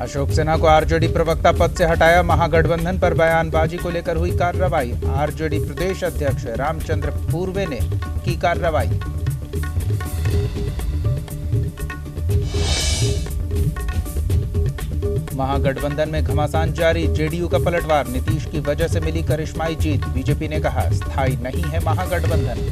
अशोक सिन्हा को आरजेडी प्रवक्ता पद से हटाया। महागठबंधन पर बयानबाजी को लेकर हुई कार्रवाई। आरजेडी प्रदेश अध्यक्ष रामचंद्र पूर्वे ने की कार्रवाई। महागठबंधन में घमासान जारी। जेडीयू का पलटवार। नीतीश की वजह से मिली करिश्माई जीत। बीजेपी ने कहा स्थायी नहीं है महागठबंधन।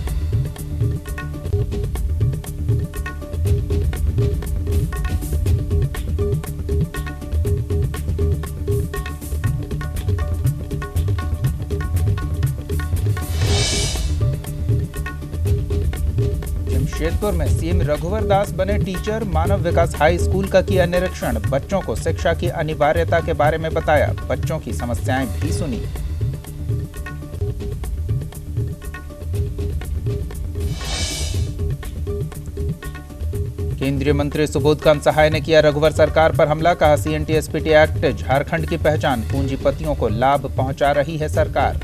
जमशेदपुर में सीएम रघुवर दास बने टीचर। मानव विकास हाई स्कूल का किया निरीक्षण। बच्चों को शिक्षा की अनिवार्यता के बारे में बताया। बच्चों की समस्याएं भी सुनी। केंद्रीय मंत्री सुबोधकांत सहाय ने किया रघुवर सरकार पर हमला। कहा सीएनटी-एसपीटी एक्ट झारखंड की पहचान। पूंजीपतियों को लाभ पहुंचा रही है सरकार।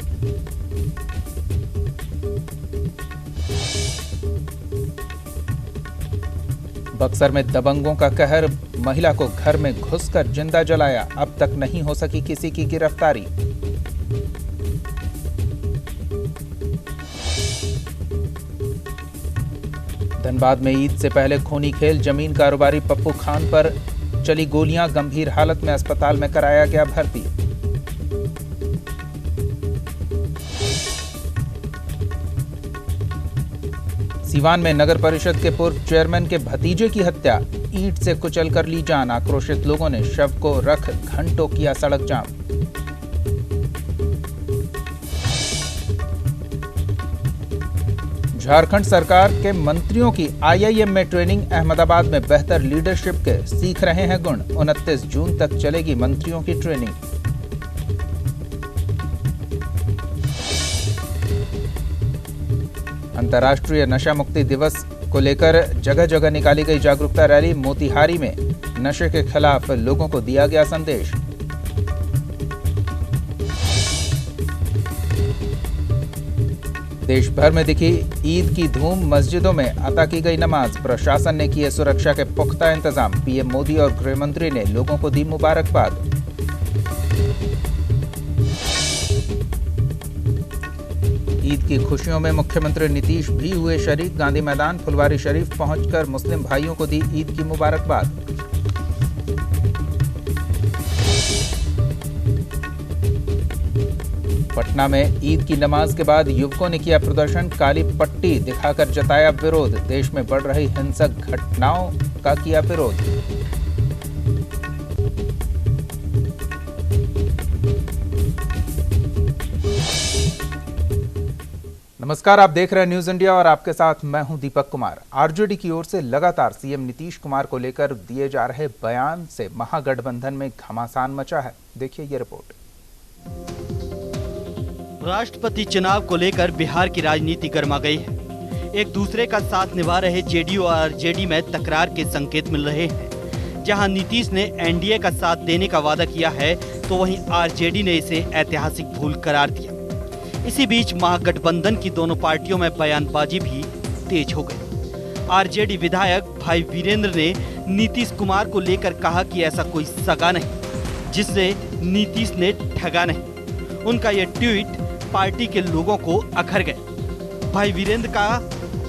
बक्सर में दबंगों का कहर। महिला को घर में घुसकर जिंदा जलाया। अब तक नहीं हो सकी किसी की गिरफ्तारी। धनबाद में ईद से पहले खूनी खेल। जमीन कारोबारी पप्पू खान पर चली गोलियां। गंभीर हालत में अस्पताल में कराया गया भर्ती। सीवान में नगर परिषद के पूर्व चेयरमैन के भतीजे की हत्या। ईंट से कुचलकर ली जान। आक्रोशित लोगों ने शव को रख घंटों किया सड़क जाम। झारखंड सरकार के मंत्रियों की आईआईएम में ट्रेनिंग। अहमदाबाद में बेहतर लीडरशिप के सीख रहे हैं गुण। 29 जून तक चलेगी मंत्रियों की ट्रेनिंग। अंतर्राष्ट्रीय नशा मुक्ति दिवस को लेकर जगह जगह निकाली गई जागरूकता रैली। मोतिहारी में नशे के खिलाफ लोगों को दिया गया संदेश। देश भर में दिखी ईद की धूम। मस्जिदों में अता की गई नमाज। प्रशासन ने किए सुरक्षा के पुख्ता इंतजाम। पीएम मोदी और गृह मंत्री ने लोगों को दी मुबारकबाद। ईद की खुशियों में मुख्यमंत्री नीतीश भी हुए शरीक। गांधी मैदान फुलवारी शरीफ पहुंचकर मुस्लिम भाइयों को दी ईद की मुबारकबाद। पटना में ईद की नमाज के बाद युवकों ने किया प्रदर्शन। काली पट्टी दिखाकर जताया विरोध। देश में बढ़ रही हिंसक घटनाओं का किया विरोध। नमस्कार, आप देख रहे हैं न्यूज इंडिया और आपके साथ मैं हूं दीपक कुमार। आरजेडी की ओर से लगातार सीएम नीतीश कुमार को लेकर दिए जा रहे बयान से महागठबंधन में घमासान मचा है। देखिए ये रिपोर्ट। राष्ट्रपति चुनाव को लेकर बिहार की राजनीति गर्मा गई है। एक दूसरे का साथ निभा रहे जेडीयू और आरजेडी में तकरार के संकेत मिल रहे हैं। जहां नीतीश ने एनडीए का साथ देने का वादा किया है तो वहीं आरजेडी ने इसे ऐतिहासिक भूल करार दिया। इसी बीच महागठबंधन की दोनों पार्टियों में बयानबाजी भी तेज हो गई। आरजेडी विधायक भाई वीरेंद्र ने नीतीश कुमार को लेकर कहा कि ऐसा कोई सगा नहीं जिससे नीतीश ने ठगा नहीं। उनका यह ट्वीट पार्टी के लोगों को अखर गए। भाई वीरेंद्र का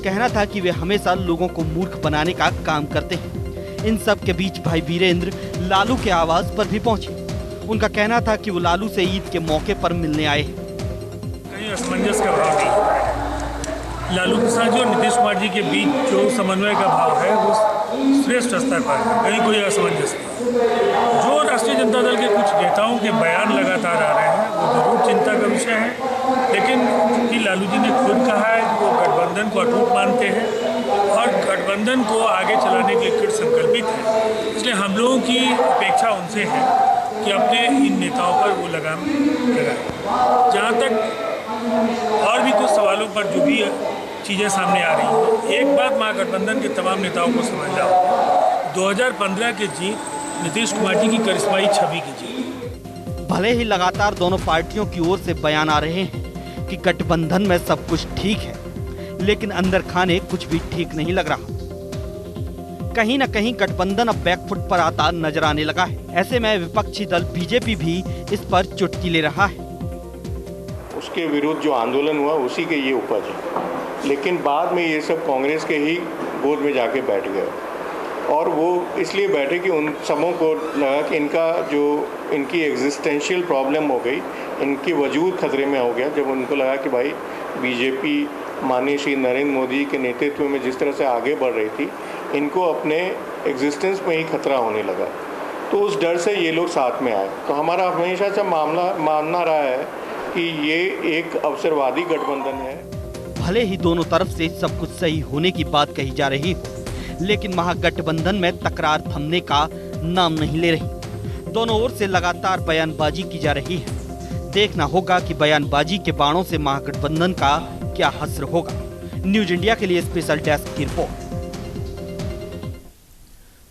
कहना था कि वे हमेशा लोगों को मूर्ख बनाने का काम करते हैं। इन सब के बीच भाई वीरेंद्र लालू के आवास पर भी पहुंचे। उनका कहना था कि वो लालू से ईद के मौके पर मिलने आए हैं। असमंजस का भाव नहीं। लालू प्रसाद जी और नीतीश कुमार जी के बीच जो समन्वय का भाव है वो श्रेष्ठ स्तर पर है। कहीं कोई असमंजस नहीं। जो राष्ट्रीय जनता दल के कुछ नेताओं के बयान लगातार आ रहे हैं वो जरूर चिंता का विषय है, लेकिन क्योंकि लालू जी ने खुद कहा है कि वो गठबंधन को अटूट मानते हैं और गठबंधन को आगे चलाने के लिए कृत संकल्पित है, इसलिए हम लोगों की अपेक्षा उनसे है कि अपने इन नेताओं पर वो लगाम लगाए। जहाँ तक और भी कुछ सवालों पर जो भी चीज़ें सामने आ रही हैं, एक बात महागठबंधन के तमाम नेताओं को समझना होगा। 2015 की जीत नीतीश कुमार जी की करिश्माई छवि की जीत। भले ही लगातार दोनों पार्टियों की ओर से बयान आ रहे हैं कि गठबंधन में सब कुछ ठीक है, लेकिन अंदर खाने कुछ भी ठीक नहीं लग रहा। कहीं न कहीं गठबंधन अब बैकफुट पर आता नजर आने लगा है। ऐसे में विपक्षी दल बीजेपी भी इस पर चुटकी ले रहा है। उसके विरुद्ध जो आंदोलन हुआ उसी के ये उपज है, लेकिन बाद में ये सब कांग्रेस के ही गोद में जाके बैठ गए और वो इसलिए बैठे कि उन सबों को लगा कि इनकी एग्जिस्टेंशियल प्रॉब्लम हो गई, इनकी वजूद खतरे में हो गया। जब उनको लगा कि भाई बीजेपी माननीय श्री नरेंद्र मोदी के नेतृत्व में जिस तरह से आगे बढ़ रही थी, इनको अपने एग्जिस्टेंस में ही खतरा होने लगा, तो उस डर से ये लोग साथ में आए। तो हमारा हमेशा से मानना रहा है कि ये एक अवसरवादी गठबंधन है। भले ही दोनों तरफ से सब कुछ सही होने की बात कही जा रही हो, लेकिन महागठबंधन में तकरार थमने का नाम नहीं ले रही। दोनों ओर से लगातार बयानबाजी की जा रही है। देखना होगा कि बयानबाजी के बाणों से महागठबंधन का क्या हश्र होगा। न्यूज इंडिया के लिए स्पेशल डेस्क की रिपोर्ट।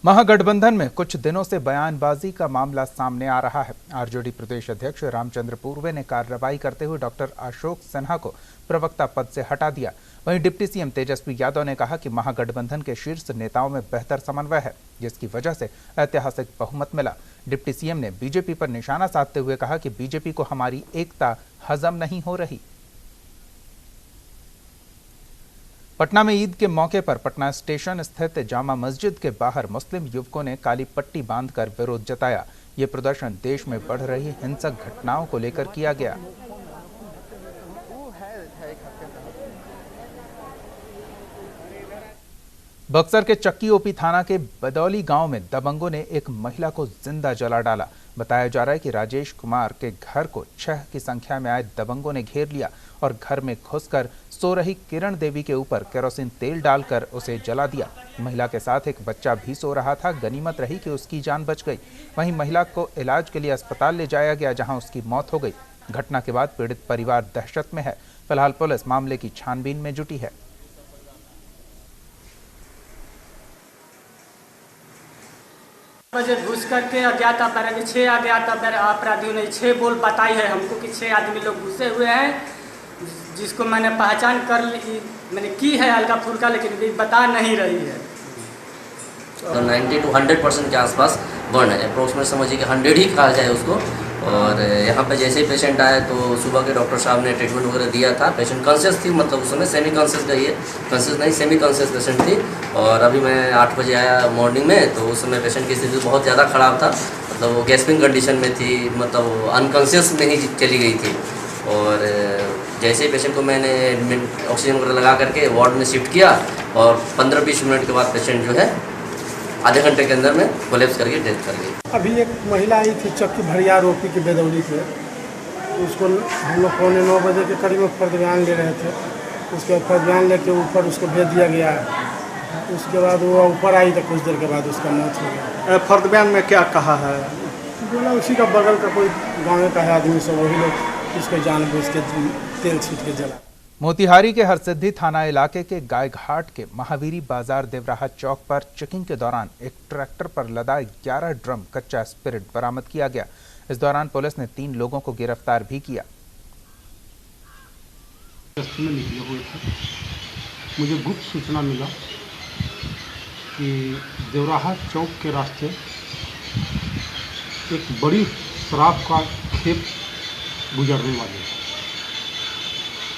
महागठबंधन में कुछ दिनों से बयानबाजी का मामला सामने आ रहा है। आरजेडी प्रदेश अध्यक्ष रामचंद्र पूर्वे ने कार्रवाई करते हुए डॉक्टर अशोक सिन्हा को प्रवक्ता पद से हटा दिया। वहीं डिप्टी सीएम तेजस्वी यादव ने कहा कि महागठबंधन के शीर्ष नेताओं में बेहतर समन्वय है, जिसकी वजह से ऐतिहासिक बहुमत मिला। डिप्टी सीएम ने बीजेपी पर निशाना साधते हुए कहा कि बीजेपी को हमारी एकता हजम नहीं हो रही। पटना में ईद के मौके पर पटना स्टेशन स्थित जामा मस्जिद के बाहर मुस्लिम युवकों ने काली पट्टी बांधकर विरोध जताया। ये प्रदर्शन देश में बढ़ रही हिंसक घटनाओं को लेकर किया गया। बक्सर के चक्की ओपी थाना के बदौली गांव में दबंगों ने एक महिला को जिंदा जला डाला। बताया जा रहा है कि राजेश कुमार के घर को 6 की संख्या में आए दबंगों ने घेर लिया और घर में घुसकर सो रही किरण देवी के ऊपर केरोसिन तेल डालकर उसे जला दिया। महिला के साथ एक बच्चा भी सो रहा था। गनीमत रही कि उसकी जान बच गई। वहीं महिला को इलाज के लिए अस्पताल ले जाया गया, जहां उसकी मौत हो गई। घटना के बाद पीड़ित परिवार दहशत में है। फिलहाल पुलिस मामले की छानबीन में जुटी है। बजे घुस करके अज्ञात अपराधी 6 अज्ञात अपराधियों ने 6 बोल बताई है हमको कि 6 आदमी लोग घुसे हुए हैं, जिसको मैंने पहचान कर ली, मैंने की है हल्का फुल्का, लेकिन भी बता नहीं रही है। तो 90 to 100% के आसपास बर्न है, अप्रोक्सीमेट समझिए कि 100 ही कहा जाए उसको। और यहाँ पे जैसे ही पेशेंट आया तो सुबह के डॉक्टर साहब ने ट्रीटमेंट वगैरह दिया था। पेशेंट कॉन्शियस थी, मतलब उस समय सेमी कॉन्शियस गई है, कॉन्शियस नहीं सेमी कॉन्शियस पेशेंट थी। और अभी मैं 8 बजे आया मॉर्निंग में, तो उस समय पेशेंट की स्थिति बहुत ज़्यादा ख़राब था, मतलब वो गैस्पिंग कंडीशन में थी, मतलब अनकॉन्शियस में ही चली गई थी। और जैसे ही पेशेंट को मैंने ऑक्सीजन वगैरह लगा करके वार्ड में शिफ्ट किया और 15-20 मिनट के बाद पेशेंट जो है आधे घंटे के अंदर में कोलैप्स करके डेथ कर गई। अभी एक महिला आई थी चक्की भरिया रोपी की बेदौली से, उसको हम लोग 9:15 बजे के करीब में फर्द-बयान ले रहे थे। उसके फर्द-बयान लेके ऊपर उसको भेज दिया गया है। उसके बाद वो ऊपर आई तो कुछ देर के बाद उसका मौत हो गया। फर्द-बयान में क्या कहा है? बोला उसी का बगल का कोई गाँव का है आदमी, सब वही लोग उसको जानबूझ के तेल छीट के जला। मोतिहारी के हरसिद्धि थाना इलाके के गायघाट के महावीरी बाजार देवराहा चौक पर चेकिंग के दौरान एक ट्रैक्टर पर लदा 11 ड्रम कच्चा स्पिरिट बरामद किया गया। इस दौरान पुलिस ने 3 लोगों को गिरफ्तार भी किया। में निकले हुए थे, मुझे गुप्त सूचना मिला कि देवराहा चौक के रास्ते एक बड़ी शराब का खेप गुजरने वाले।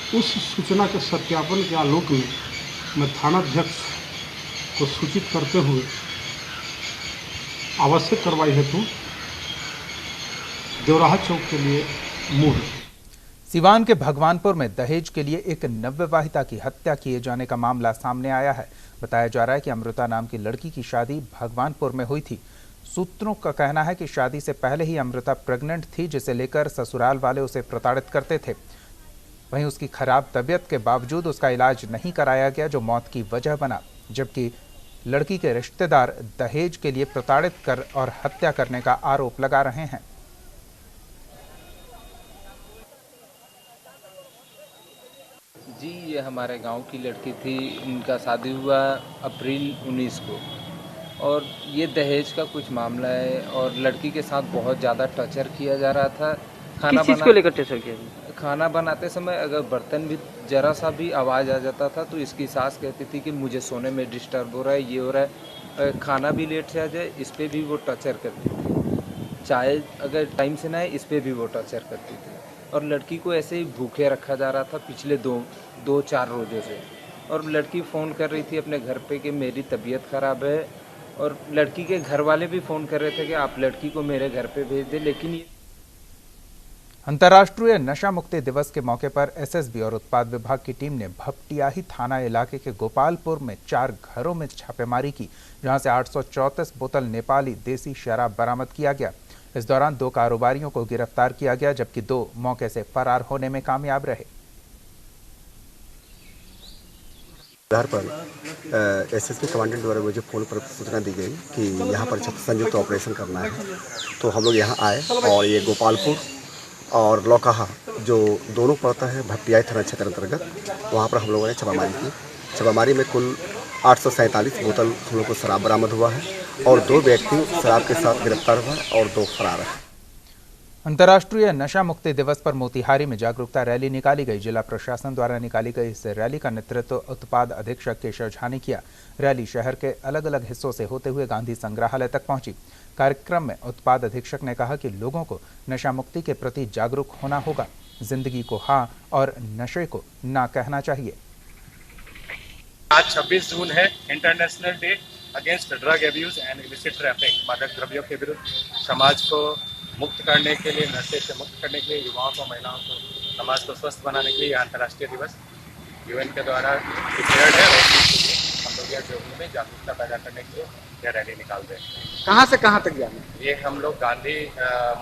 उस सूचना के सत्यापन के आलोक में मैं थानाध्यक्ष को सूचित करते हुए आवश्यक कार्रवाई हेतु देवराहा चौक के लिए मूव। सिवान के भगवानपुर में दहेज के लिए एक नवविवाहिता की हत्या किए जाने का मामला सामने आया है। बताया जा रहा है कि अमृता नाम की लड़की की शादी भगवानपुर में हुई थी। सूत्रों का कहना है कि शादी से पहले ही अमृता प्रेग्नेंट थी, जिसे लेकर ससुराल वाले उसे प्रताड़ित करते थे। वहीं उसकी खराब तबीयत के बावजूद उसका इलाज नहीं कराया गया, जो मौत की वजह बना। जबकि लड़की के रिश्तेदार दहेज के लिए प्रताड़ित कर और हत्या करने का आरोप लगा रहे हैं। जी, ये हमारे गांव की लड़की थी। इनका शादी हुआ अप्रैल 19 को। और ये दहेज का कुछ मामला है और लड़की के साथ बहुत ज़्यादा टॉर्चर किया जा रहा था। किस चीज़ को लेकर टॉर्चर किया? खाना बनाते समय अगर बर्तन भी ज़रा सा भी आवाज़ आ जाता था तो इसकी सास कहती थी कि मुझे सोने में डिस्टर्ब हो रहा है, ये हो रहा है। खाना भी लेट से आ जाए इस पर भी वो टॉर्चर करती थी। चाय अगर टाइम से ना आए इस पर भी वो टॉर्चर करती थी। और लड़की को ऐसे ही भूखे रखा जा रहा था पिछले दो चार रोज़ों से। और लड़की फ़ोन कर रही थी अपने घर पे कि मेरी तबीयत ख़राब है, और लड़की के घर वाले भी फ़ोन कर रहे थे कि आप लड़की को मेरे घर पे भेज दें। लेकिन ये अंतर्राष्ट्रीय नशा मुक्ति दिवस के मौके पर एसएसबी और उत्पाद विभाग की टीम ने भपटियाही थाना इलाके के गोपालपुर में 4 घरों में छापेमारी की, जहां से 834 बोतल नेपाली देसी शराब बरामद किया गया। इस दौरान 2 कारोबारियों को गिरफ्तार किया गया, जबकि 2 मौके से फरार होने में कामयाब रहे। आधार पर एसएसबी कमांडेंट द्वारा मुझे फ़ोन पर सूचना दी गई कि यहाँ पर संयुक्त ऑपरेशन करना है, तो हम लोग यहाँ आए और ये गोपालपुर और लौकाहा जो दोनों पड़ता है भपटियाही थाना क्षेत्र अंतर्गत, वहाँ पर हम लोगों ने छापामारी की। छापामारी में कुल 847 बोतल हम लोग को शराब बरामद हुआ है और 2 व्यक्ति शराब के साथ गिरफ्तार हुआ और 2 फरार हैं। अंतर्राष्ट्रीय नशा मुक्ति दिवस पर मोतिहारी में जागरूकता रैली निकाली गई। जिला प्रशासन द्वारा निकाली गई इस रैली का नेतृत्व उत्पाद अधीक्षक केशव झा ने किया। रैली शहर के अलग अलग हिस्सों से होते हुए गांधी संग्रहालय तक पहुंची। कार्यक्रम में उत्पाद अधीक्षक ने कहा कि लोगों को नशा मुक्ति के प्रति जागरूक होना होगा, जिंदगी को हाँ और नशे को ना कहना चाहिए। आज 26 जून है international day against drug abuse and illicit trafficking. मादक द्रव्यों के विरुद्ध समाज को मुक्त करने के लिए, नशे से मुक्त करने के लिए, युवाओं को, महिलाओं को, समाज को स्वस्थ बनाने के लिए यह अंतर्राष्ट्रीय दिवस यूएन के द्वारा डिक्लेयर्ड है और इसके लिए हम लोग यह जोड़ने में जागरूकता पैदा करने के लिए यह रैली निकालते हैं। कहाँ से कहाँ तक जाना? ये हम लोग गांधी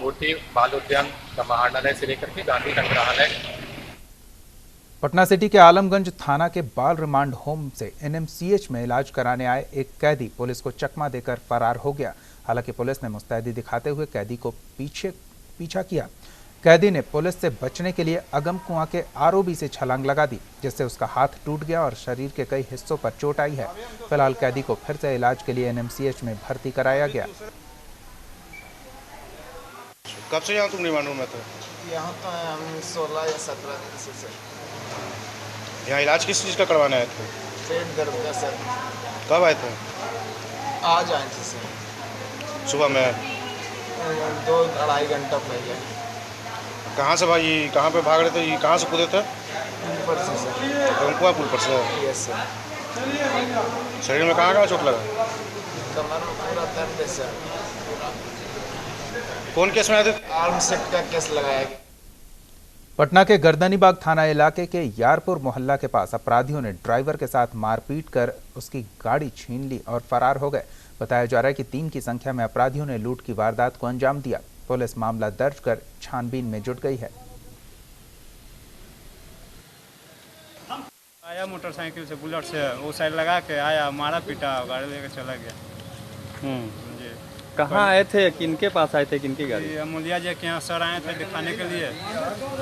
मूर्ति बाल उद्यान समाहरणालय से लेकर के गांधी संग्रहालय। पटना सिटी के आलमगंज थाना के बाल रिमांड होम से एनएमसीएच में इलाज कराने आए एक कैदी पुलिस को चकमा देकर फरार हो गया। हालांकि पुलिस ने मुस्तैदी दिखाते हुए कैदी को पीछा किया। कैदी ने पुलिस से बचने के लिए अगम कुआं के आरओबी से छलांग लगा दी, जिससे उसका हाथ टूट गया और शरीर के कई हिस्सों पर चोट आई है। फिलहाल कैदी को फिर से इलाज के लिए एनएमसीएच में भर्ती कराया गया। कब से यहाँ तुम रिमांड में थे? यहाँ तो हम 16 या 17 दिन से सर। यहाँ इलाज किस चीज़ का करवाना है? पेट दर्द का सर। कब आए थे? आज आए थे सर। सुबह में 2-2.5 घंटा पहले। कहाँ से भाई, कहाँ पे भाग रहे थे? ये कहाँ से कूदे थे? ऊपर से सर। गंकुआ पुल पर से? Yes sir. शरीर में कहाँ चोट लगा? कमर में पूरा दर्द है सर। कौन केस में आए थे? आर्म्स एक्ट का केस लगाया गया। पटना के गर्दनीबाग थाना इलाके के यारपुर मोहल्ला के पास अपराधियों ने ड्राइवर के साथ मारपीट कर उसकी गाड़ी छीन ली और फरार हो गए। बताया जा रहा है कि 3 की संख्या में अपराधियों ने लूट की वारदात को अंजाम दिया। पुलिस मामला दर्ज कर छानबीन में जुट गई है। आया मोटरसाइकिल से, बुलेट से, वो साइड लगा के आया, मारा पीटा, गाड़ी लेकर चला गया। कहाँ आए थे, किनके पास आए थे, किनकी गाड़ी? अमूलिया जी के यहाँ सर आए थे दिखाने के लिए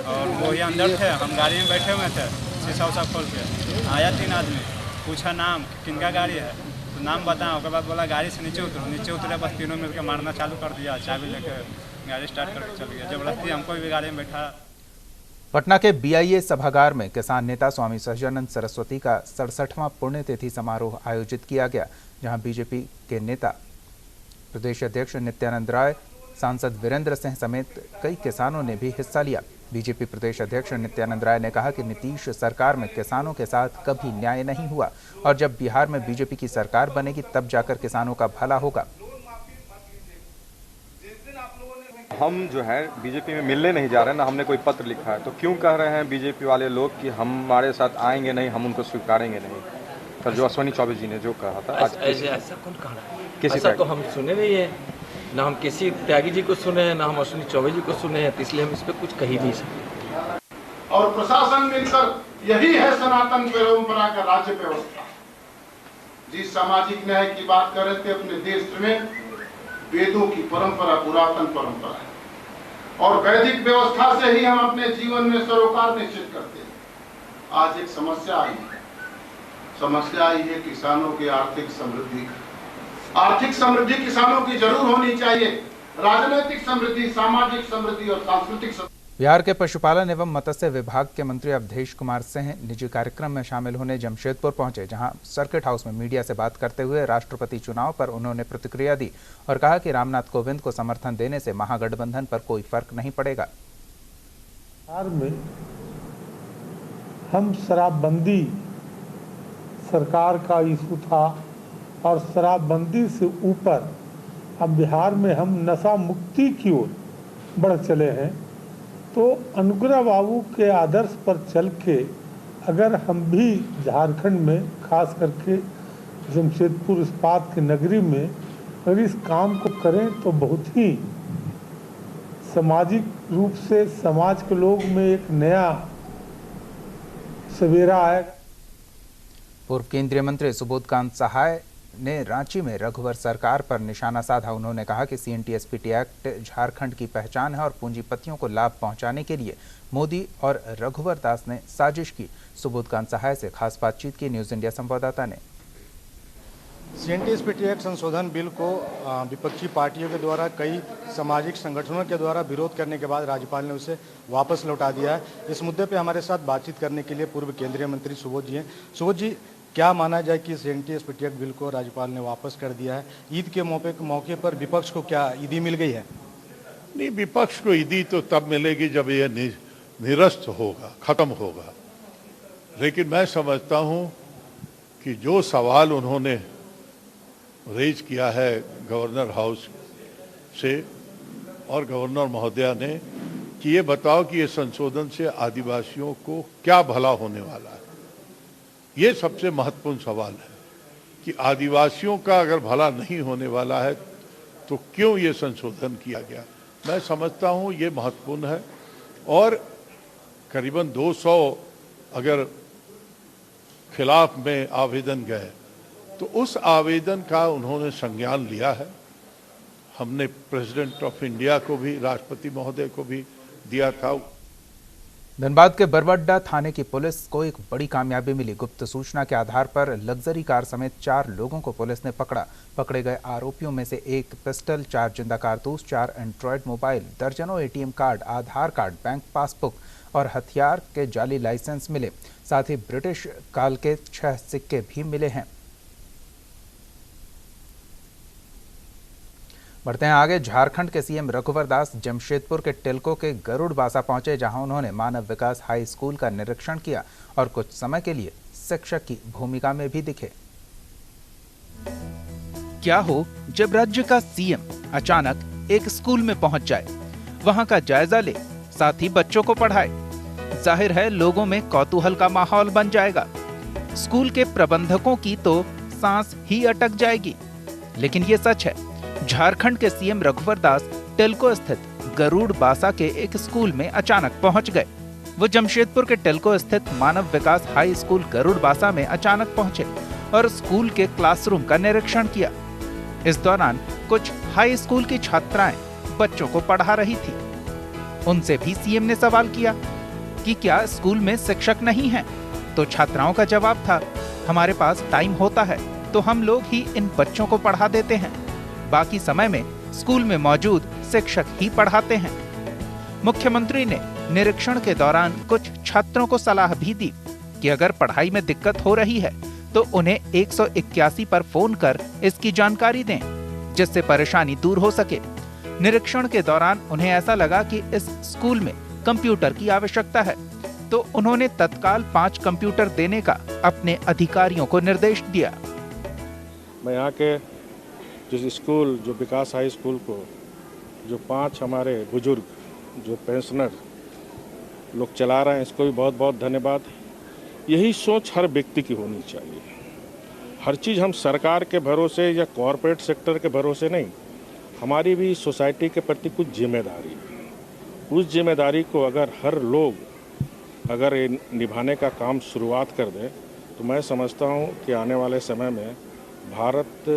और वो ही अंदर थे, हम गाड़ी में बैठे हुए थे। शीशा उसा खोल के आया 3 आदमी, पूछा नाम किनका गाड़ी है, तो नाम बताया। उसके बाद बोला गाड़ी से नीचे उतरे, बस तीनों मिलकर मारना चालू कर दिया। चाबी लेकर गाड़ी स्टार्ट करके चल गया। जबरदस्ती हमको भी गाड़ी में बैठा। पटना के बीआईए सभागार में किसान नेता स्वामी सहजानंद सरस्वती का 67वां पुण्यतिथि समारोह आयोजित किया गया, जहां बीजेपी के नेता प्रदेश अध्यक्ष नित्यानंद राय, सांसद वीरेंद्र सिंह समेत कई किसानों ने भी हिस्सा लिया। बीजेपी प्रदेश अध्यक्ष नित्यानंद राय ने कहा कि नीतीश सरकार में किसानों के साथ कभी न्याय नहीं हुआ और जब बिहार में बीजेपी की सरकार बनेगी तब जाकर किसानों का भला होगा। हम जो है बीजेपी में मिलने नहीं जा रहे, ना हमने कोई पत्र लिखा है। तो क्यों कह रहे हैं बीजेपी वाले लोग कि हमारे साथ आएंगे नहीं, हम उनको स्वीकारेंगे नहीं? तो जो अश्विनी चौबे जी ने जो कहा था आज, ऐसा कौन कहा है? ऐसा तो हम सुने नहीं है, ना हम किसी त्यागी जी को सुने हैं, ना हम अश्विनी चौबे जी को सुने हैं, इसलिए हम इस पर कुछ कह ही नहीं सकते। और प्रशासन मिलकर यही है सनातन परंपरा का राज्य व्यवस्था। जिस सामाजिक न्याय की बात कर रहे थे, अपने देश में वेदों की परंपरा पुरातन परंपरा है और वैदिक व्यवस्था से ही हम अपने जीवन में सरोकार निश्चित करते हैं। आज एक समस्या आई है, किसानों की आर्थिक समृद्धि। आर्थिक समृद्धि किसानों की जरूर होनी चाहिए, राजनीतिक समृद्धि, सामाजिक समृद्धि और सांस्कृतिक समृद्धि। बिहार के पशुपालन एवं मत्स्य विभाग के मंत्री अवधेश कुमार सिंह निजी कार्यक्रम में शामिल होने जमशेदपुर पहुंचे, जहां सर्किट हाउस में मीडिया से बात करते हुए राष्ट्रपति चुनाव पर उन्होंने प्रतिक्रिया दी और कहा कि रामनाथ कोविंद को समर्थन देने से महागठबंधन पर कोई फर्क नहीं पड़ेगा। बिहार में हम शराबबंदी सरकार का इशू था और शराबबंदी से ऊपर अब बिहार में हम नशा मुक्ति की ओर बढ़ चले हैं। तो अनुग्रह बाबू के आदर्श पर चल के अगर हम भी झारखंड में खास करके जमशेदपुर इस्पात की नगरी में अगर इस काम को करें तो बहुत ही सामाजिक रूप से समाज के लोग में एक नया सवेरा आएगा। पूर्व केंद्रीय मंत्री सुबोधकांत सहाय ने रांची में रघुवर सरकार पर निशाना साधा। उन्होंने कहा कि CNTSPT एक्ट झारखंड की पहचान है और पूंजीपतियों को लाभ पहुंचाने के लिए मोदी और रघुवर दास ने साजिश की। सुबोधकांत सहाय से खास बातचीत की न्यूज इंडिया संवाददाता ने। CNTSPT एक्ट संशोधन बिल को विपक्षी पार्टियों के द्वारा कई सामाजिक संगठनों के द्वारा विरोध करने के बाद राज्यपाल ने उसे वापस लौटा दिया है। इस मुद्दे पे हमारे साथ बातचीत करने के लिए पूर्व केंद्रीय मंत्री सुबोध जी हैं। सुबोध जी, क्या माना जाए कि CNTSPT एक्ट बिल को राज्यपाल ने वापस कर दिया है? ईद के मौके पर विपक्ष को क्या ईदी मिल गई है? नहीं, विपक्ष को ईदी तो तब मिलेगी जब ये निरस्त होगा, खत्म होगा। लेकिन मैं समझता हूं कि जो सवाल उन्होंने रेज किया है गवर्नर हाउस से और गवर्नर महोदया ने कि ये बताओ कि ये संशोधन से आदिवासियों को क्या भला होने वाला है, ये सबसे महत्वपूर्ण सवाल है कि आदिवासियों का अगर भला नहीं होने वाला है तो क्यों ये संशोधन किया गया। मैं समझता हूँ ये महत्वपूर्ण है और करीबन 200 अगर खिलाफ में आवेदन गए तो उस आवेदन का उन्होंने संज्ञान लिया है। हमने प्रेसिडेंट ऑफ इंडिया को भी, राष्ट्रपति महोदय को भी दिया था। धनबाद के बरबड्डा थाने की पुलिस को एक बड़ी कामयाबी मिली। गुप्त सूचना के आधार पर लग्जरी कार समेत 4 लोगों को पुलिस ने पकड़ा। पकड़े गए आरोपियों में से 1 पिस्टल, 4 जिंदा कारतूस, 4 एंड्रॉयड मोबाइल, दर्जनों ATM कार्ड, आधार कार्ड, बैंक पासबुक और हथियार के जाली लाइसेंस मिले। साथ ही ब्रिटिश काल के 6 सिक्के भी मिले हैं। बढ़ते हैं आगे। झारखंड के CM रघुवर दास जमशेदपुर के टिल्को के गरुड़बासा पहुंचे, जहां उन्होंने मानव विकास हाई स्कूल का निरीक्षण किया और कुछ समय के लिए शिक्षक की भूमिका में भी दिखे। क्या हो जब राज्य का CM अचानक एक स्कूल में पहुंच जाए, वहां का जायजा ले, साथ ही बच्चों को पढ़ाए। जाहिर है लोगों में कौतूहल का माहौल बन जाएगा। स्कूल के प्रबंधकों की तो सांस ही अटक जाएगी। लेकिन ये सच है, झारखंड के CM रघुवर दास टिल्को स्थित गरुड़बासा के एक स्कूल में अचानक पहुंच गए। वो जमशेदपुर के टिल्को स्थित मानव विकास हाई स्कूल गरुड़बासा में अचानक पहुंचे और स्कूल के क्लासरूम का निरीक्षण किया। इस दौरान कुछ हाई स्कूल की छात्राएं बच्चों को पढ़ा रही थी। उनसे भी CM ने सवाल किया कि क्या स्कूल में शिक्षक नहीं हैं? तो छात्राओं का जवाब था, हमारे पास टाइम होता है तो हम लोग ही इन बच्चों को पढ़ा देते हैं, बाकी समय में स्कूल में मौजूद शिक्षक ही पढ़ाते हैं। मुख्यमंत्री ने निरीक्षण के दौरान कुछ छात्रों को सलाह भी दी कि अगर पढ़ाई में दिक्कत हो रही है तो उन्हें 181 पर फोन कर इसकी जानकारी दें, जिससे परेशानी दूर हो सके। निरीक्षण के दौरान उन्हें ऐसा लगा कि इस स्कूल में कंप्यूटर की आवश्यकता है, तो उन्होंने तत्काल 5 कंप्यूटर देने का अपने अधिकारियों को निर्देश दिया। मैं यहाँ के जो स्कूल, जो विकास हाई स्कूल को जो 5 हमारे बुजुर्ग जो पेंशनर लोग चला रहे हैं, इसको भी बहुत बहुत धन्यवाद। यही सोच हर व्यक्ति की होनी चाहिए। हर चीज़ हम सरकार के भरोसे या कॉरपोरेट सेक्टर के भरोसे नहीं, हमारी भी सोसाइटी के प्रति कुछ जिम्मेदारी है। उस जिम्मेदारी को अगर हर लोग अगर निभाने का काम शुरुआत कर दें तो मैं समझता हूँ कि आने वाले समय में भारत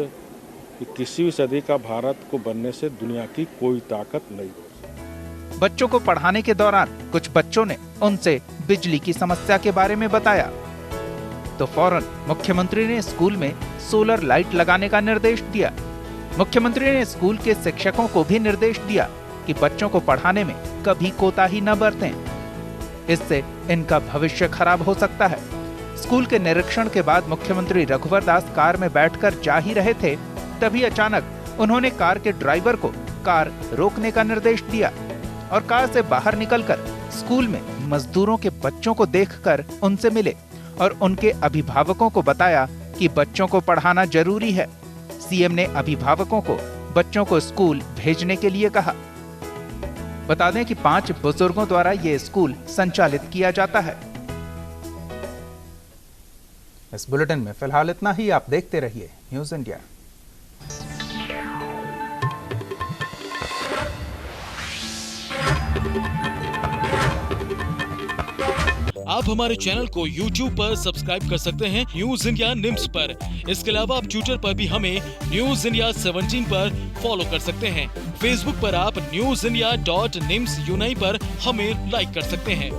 21वीं सदी का भारत को बनने से दुनिया की कोई ताकत नहीं हो। बच्चों को पढ़ाने के दौरान कुछ बच्चों ने उनसे बिजली की समस्या के बारे में बताया, तो फौरन मुख्यमंत्री ने स्कूल में सोलर लाइट लगाने का निर्देश दिया। मुख्यमंत्री ने स्कूल के शिक्षकों को भी निर्देश दिया कि बच्चों को पढ़ाने में कभी कोताही न बरतें, इससे इनका भविष्य खराब हो सकता है। स्कूल के निरीक्षण के बाद मुख्यमंत्री रघुवर दास कार में बैठकर जा ही रहे थे, तभी अचानक उन्होंने कार के ड्राइवर को कार रोकने का निर्देश दिया और कार से बाहर निकलकर स्कूल में मजदूरों के बच्चों को देखकर उनसे मिले और उनके अभिभावकों को बताया कि बच्चों को पढ़ाना जरूरी है। सीएम ने अभिभावकों को बच्चों को स्कूल भेजने के लिए कहा। बता दें कि 5 बुजुर्गों द्वारा ये स्कूल संचालित किया जाता है। इस बुलेटिन में फिलहाल इतना ही। आप देखते रहिए न्यूज़ इंडिया। आप हमारे चैनल को YouTube पर सब्सक्राइब कर सकते हैं न्यूज इंडिया निम्स पर। इसके अलावा आप ट्विटर पर भी हमें न्यूज इंडिया 17 पर फॉलो कर सकते हैं। फेसबुक पर आप newsindia.nimsuni पर हमें लाइक कर सकते हैं।